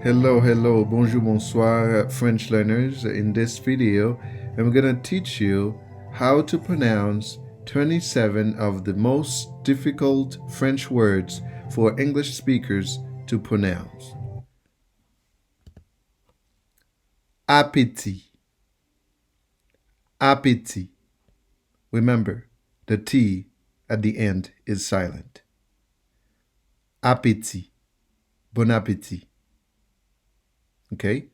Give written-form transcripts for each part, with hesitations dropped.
Hello, bonjour, bonsoir, French learners. In this video, I'm going to teach you how to pronounce 27 of the most difficult French words for English speakers to pronounce. Appetit. Appetit. Remember, the T at the end is silent. Appetit. Bon appétit. Okay?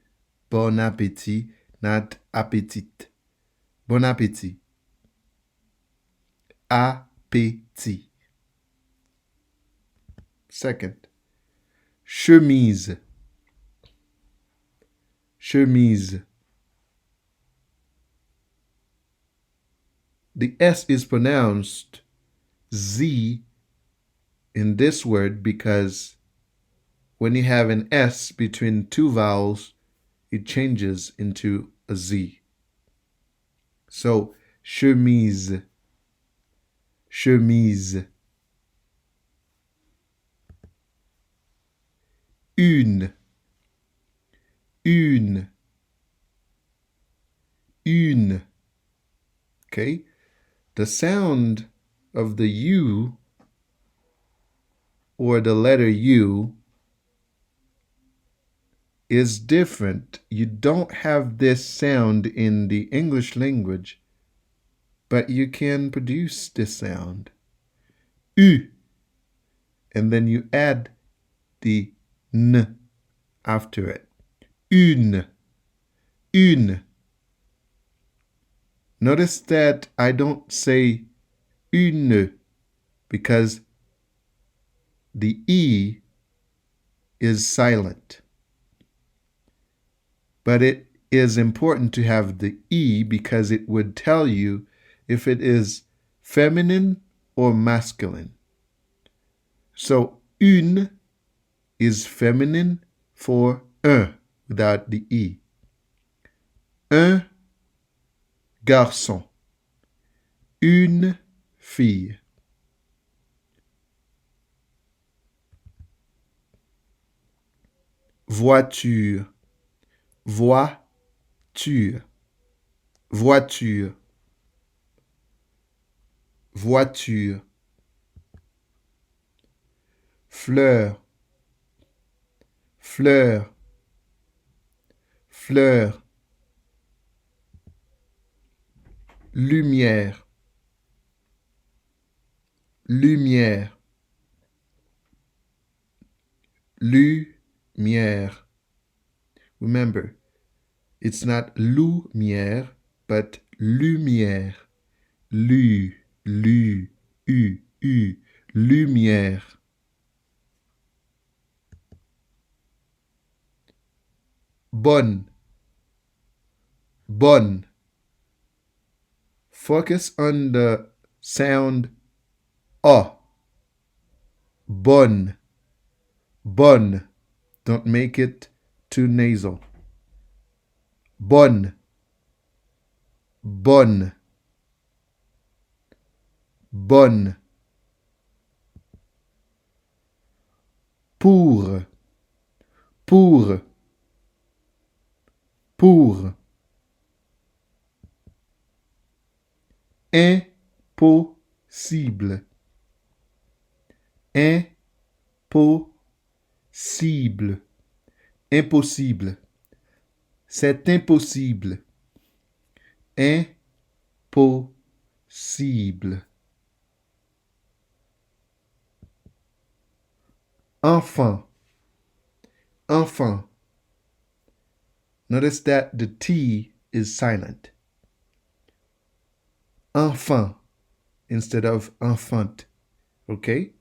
Bon appétit, not appetit. Bon appétit. Appétit. Second, chemise. Chemise. The S is pronounced Z in this word because when you have an S between two vowels, it changes into a Z. So, chemise. Chemise. Une. Une. Une. Okay? The sound of the U or the letter U is different. You don't have this sound in the English language, but you can produce this sound. U. And then you add the N after it. Une. Une. Notice that I don't say une because the E is silent. But it is important to have the E because it would tell you if it is feminine or masculine. So, une is feminine for un without the E. Un garçon. Une fille. Voiture. Voiture. Voiture. Voiture. Fleur. Fleur. Fleur. Lumière. Lumière. Lumière. Remember, it's not lumière, but lumière. U, lumière. Bonne. Bonne. Focus on the sound O. Bonne. Bonne. Don't make it too nasal. Bonne. Bonne. Bonne. Pour. Pour. Pour. Impossible. Impossible. Impossible. C'est impossible. Impossible. Enfant. Enfant. Notice that the T is silent. Enfant instead of enfant. Okay?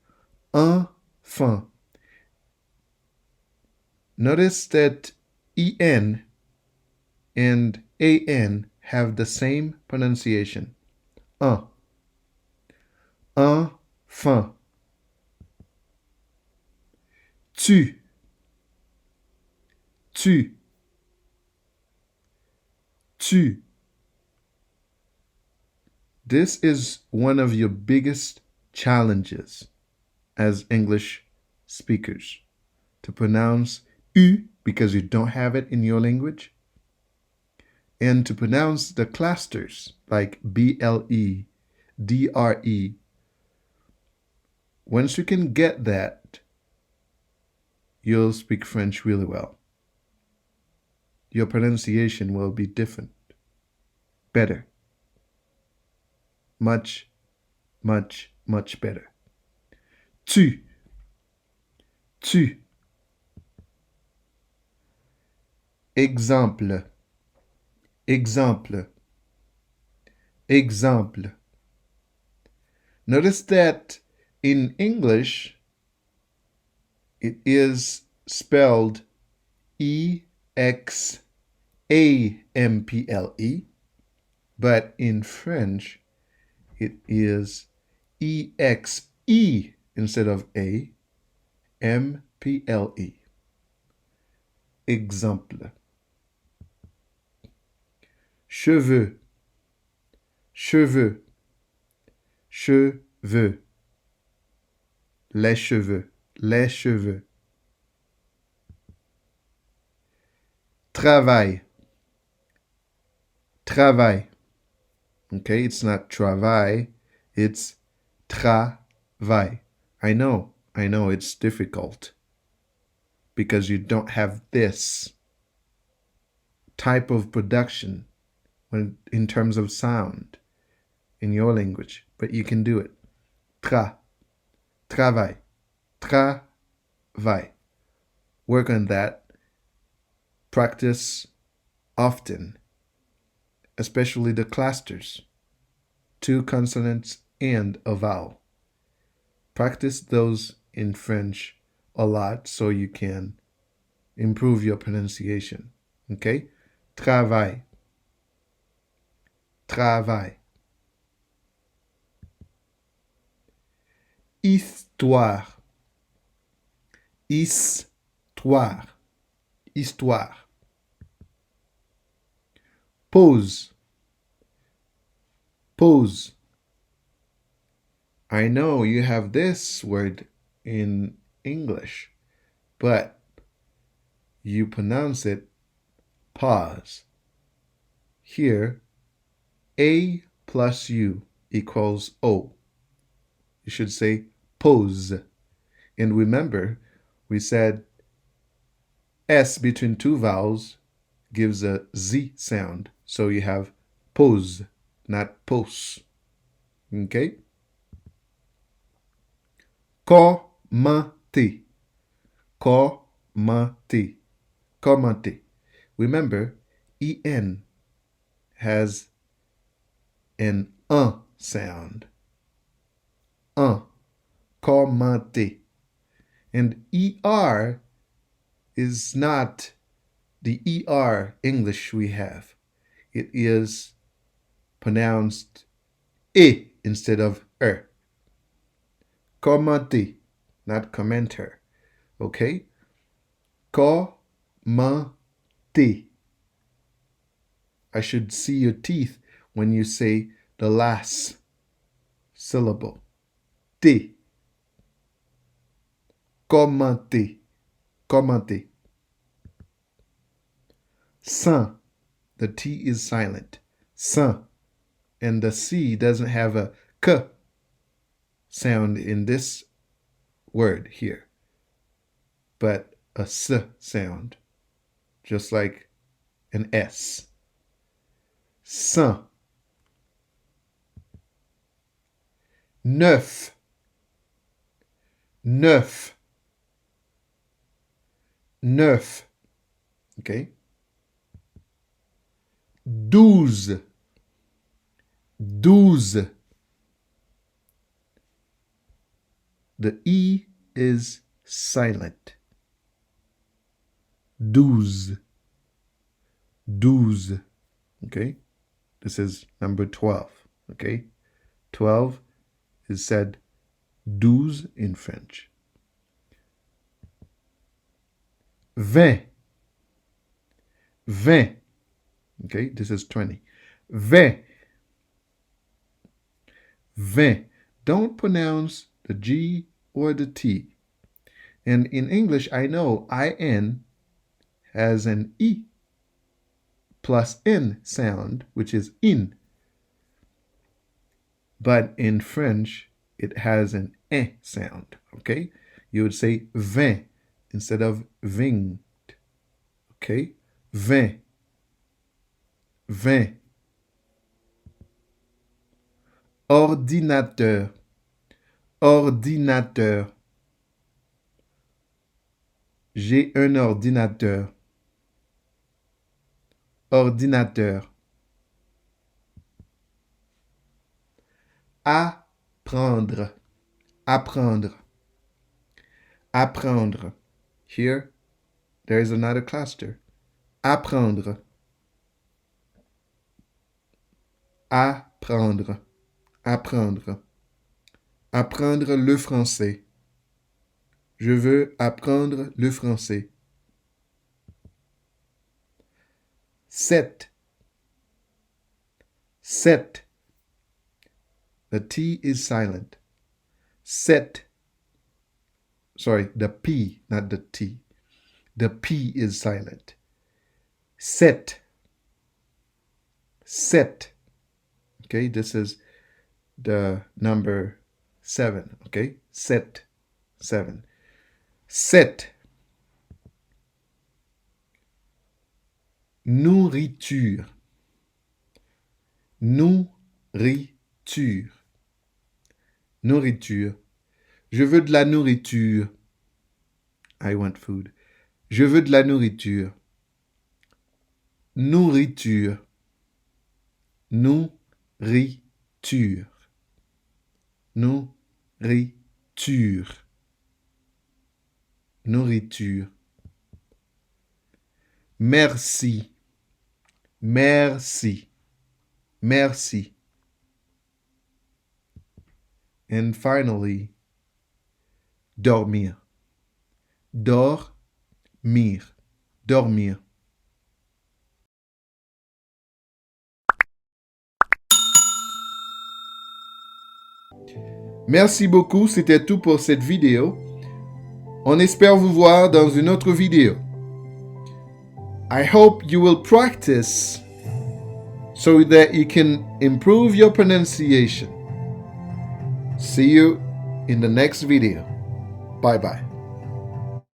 Enfant. Notice that EN and AN have the same pronunciation. Enfant. Tu. Tu. Tu. This is one of your biggest challenges as English speakers, to pronounce U because you don't have it in your language. And to pronounce the clusters like BLE, DRE, once you can get that, you'll speak French really well. Your pronunciation will be different, better, much, much, much better. Tu, tu. Exemple, exemple, exemple. Notice that in English, it is spelled EXAMPLE, but in French, it is EXE instead of A, MPLE. Exemple. Cheveux, cheveux, cheveux. Les cheveux, les cheveux. Travail, travail. Okay, it's not travail, it's travail. I know, it's difficult because you don't have this type of production in terms of sound in your language, but you can do it. Travail, travail. Work on that. Practice often, especially the clusters, 2 consonants and a vowel. Practice those in French a lot so you can improve your pronunciation. Okay? Travail, travail. Histoire, histoire, histoire. Pause, pause. I know you have this word in English, but you pronounce it pause. Here, A plus U equals O. You should say pause. And remember, we said S between 2 vowels gives a Z sound. So you have pause, not pose. Okay? Commenter, commenter, commenter. Remember, EN has an sound. Commenter. And ER is not the ER English we have. It is pronounced E instead of er. Commenter, not commenter. Okay? Commenter. I should see your teeth when you say the last syllable. T. Commenter, commenter. Saint. The T is silent. Saint. And the C doesn't have a K sound in this word here, but a S sound, just like an S. Saint. Neuf, neuf, neuf. Okay? 12, 12. The E is silent. 12, 12. Okay? This is number 12. Okay? 12 is said 12 in French. 20, 20. Okay, this is 20. 20, 20. Don't pronounce the G or the T. And in English, I know IN has an I plus N sound, which is in. But in French, it has an E sound, okay? You would say vin instead of vin, okay? Vin, vin. Ordinateur, ordinateur. J'ai un ordinateur. Ordinateur. Apprendre, apprendre, apprendre. Here, there is another cluster. Apprendre, apprendre, apprendre. Apprendre le français. Je veux apprendre le français. 7. 7. The T is silent. 7. Sorry, the P, not the T. The P is silent. 7. 7. Okay, this is the number 7. Okay, 7. 7. 7. Nourriture. Nourriture. Nourriture. Je veux de la nourriture. I want food. Je veux de la nourriture. Nourriture. Nourriture. Nourriture. Nourriture. Merci. Merci. Merci. And finally, dormir. Dormir. Dormir. Merci beaucoup, c'était tout pour cette vidéo. On espère vous voir dans une autre vidéo. I hope you will practice so that you can improve your pronunciation. See you in the next video. Bye-bye.